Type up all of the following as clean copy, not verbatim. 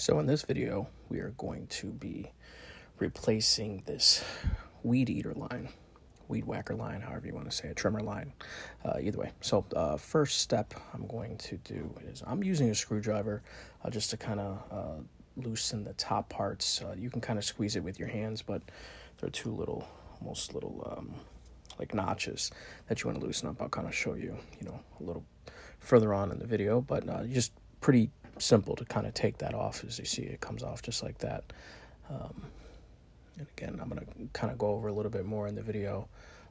So in this video, we are going to be replacing this weed eater line, weed whacker line, however you want to say it, trimmer line, either way. So first step I'm going to do is I'm using a screwdriver just to kind of loosen the top parts. You can kind of squeeze it with your hands, but there are two little, almost little like notches that you want to loosen up. I'll kind of show you, a little further on in the video, but just pretty simple to kind of take that off. As you see, it comes off just like that. And again, I'm going to kind of go over a little bit more in the video,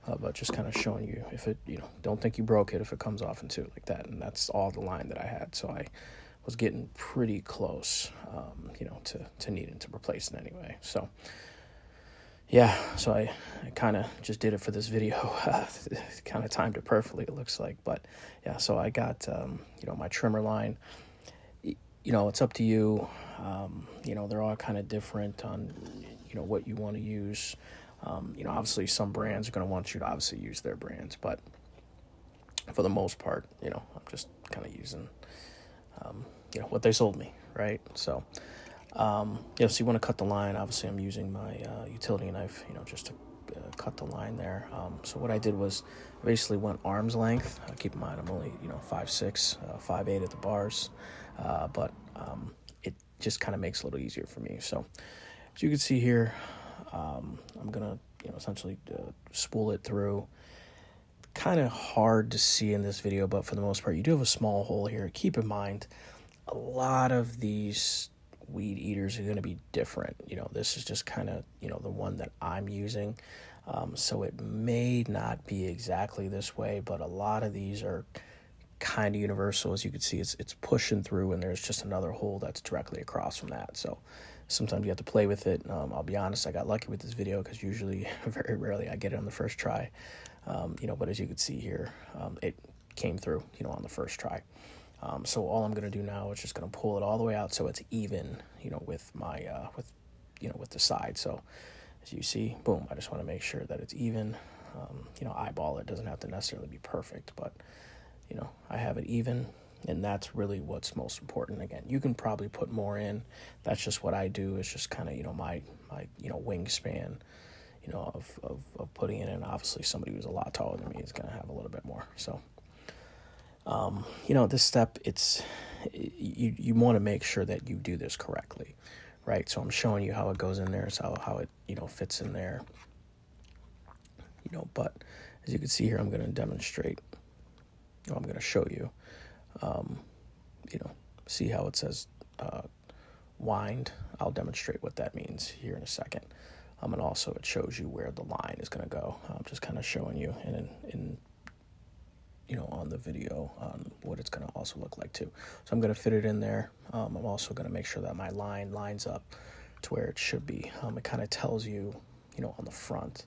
but just kind of showing you if it, don't think you broke it if it comes off into it like that. And that's all the line that I had. So I was getting pretty close, to needing to replace it anyway. So yeah, so I kind of just did it for this video. Kind of timed it perfectly, it looks like. But yeah, so I got, my trimmer line. It's up to you. They're all kind of different on, what you want to use. Obviously some brands are going to want you to obviously use their brands, but for the most part, I'm just kind of using, what they sold me, right? So, so you want to cut the line. Obviously I'm using my utility knife, just to cut the line there. So what I did was I basically went arm's length. Keep in mind I'm only 5'6", 5'8" at the bars, but it just kind of makes it a little easier for me. So as you can see here, I'm gonna essentially spool it through. Kind of hard to see in this video, but for the most part you do have a small hole here. Keep in mind a lot of these weed eaters are going to be different. This is just kind of the one that I'm using, so it may not be exactly this way, but a lot of these are kind of universal. As you can see, it's pushing through, and there's just another hole that's directly across from that. So sometimes you have to play with it. I'll be honest, I got lucky with this video because usually very rarely I get it on the first try. But as you can see here, it came through on the first try. So all I'm going to do now is just going to pull it all the way out so it's even, with my, with the side. So as you see, boom, I just want to make sure that it's even, eyeball it. Doesn't have to necessarily be perfect, but, I have it even, and that's really what's most important. Again, you can probably put more in. That's just what I do. It's just kind of, my wingspan, of putting it in. Obviously somebody who's a lot taller than me is going to have a little bit more. So, this step, you want to make sure that you do this correctly, right? So I'm showing you how it goes in there, so how it, fits in there, but as you can see here, I'm going to demonstrate, I'm going to show you, see how it says, wind. I'll demonstrate what that means here in a second. And also it shows you where the line is going to go. I'm just kind of showing you in on the video on what it's going to also look like too. So I'm going to fit it in there. I'm also going to make sure that my line lines up to where it should be. It kind of tells you, on the front,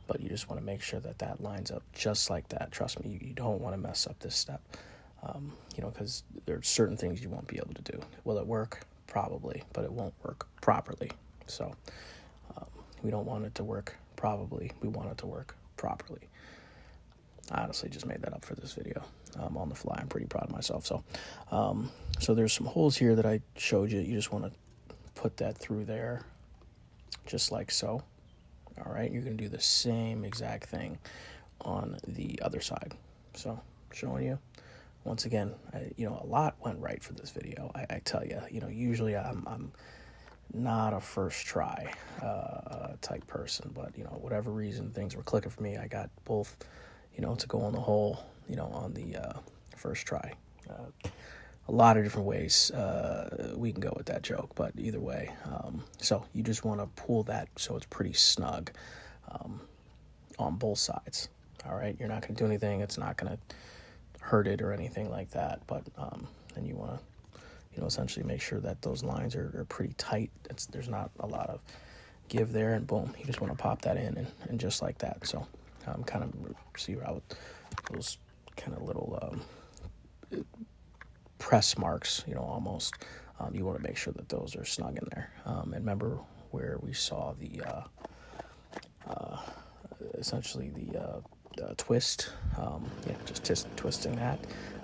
but you just want to make sure that that lines up just like that. Trust me, you don't want to mess up this step, because there are certain things you won't be able to do. Will it work? Probably, but it won't work properly. So we don't want it to work probably. We want it to work properly. I honestly just made that up for this video on the fly. I'm pretty proud of myself. So, so there's some holes here that I showed you. You just want to put that through there, just like so. All right, you're going to do the same exact thing on the other side. So, showing you. Once again, a lot went right for this video. I tell you, usually I'm not a first try type person, but whatever reason things were clicking for me. I got both, to go on the hole, on the first try. A lot of different ways we can go with that joke, but either way, so you just want to pull that so it's pretty snug on both sides. All right, you're not going to do anything. It's not going to hurt it or anything like that, but then you want to essentially make sure that those lines are pretty tight. There's not a lot of give there, and boom, you just want to pop that in and just like that. So kind of see how those kind of little press marks, almost, you want to make sure that those are snug in there. And remember where we saw the essentially the twist, just twisting that,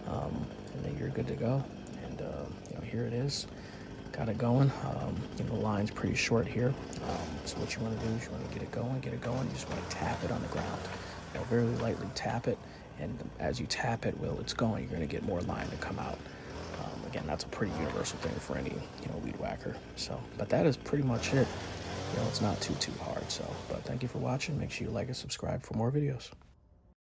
and then you're good to go. And here it is. got it going. You know, the line's pretty short here. So what you want to do is you want to get it going. You just want to tap it on the ground. You know, very lightly tap it, and as you tap it while it's going, you're going to get more line to come out. Again, that's a pretty universal thing for any, you know, weed whacker. So, but that is pretty much it. You know, it's not too hard. So, but thank you for watching. Make sure you like and subscribe for more videos.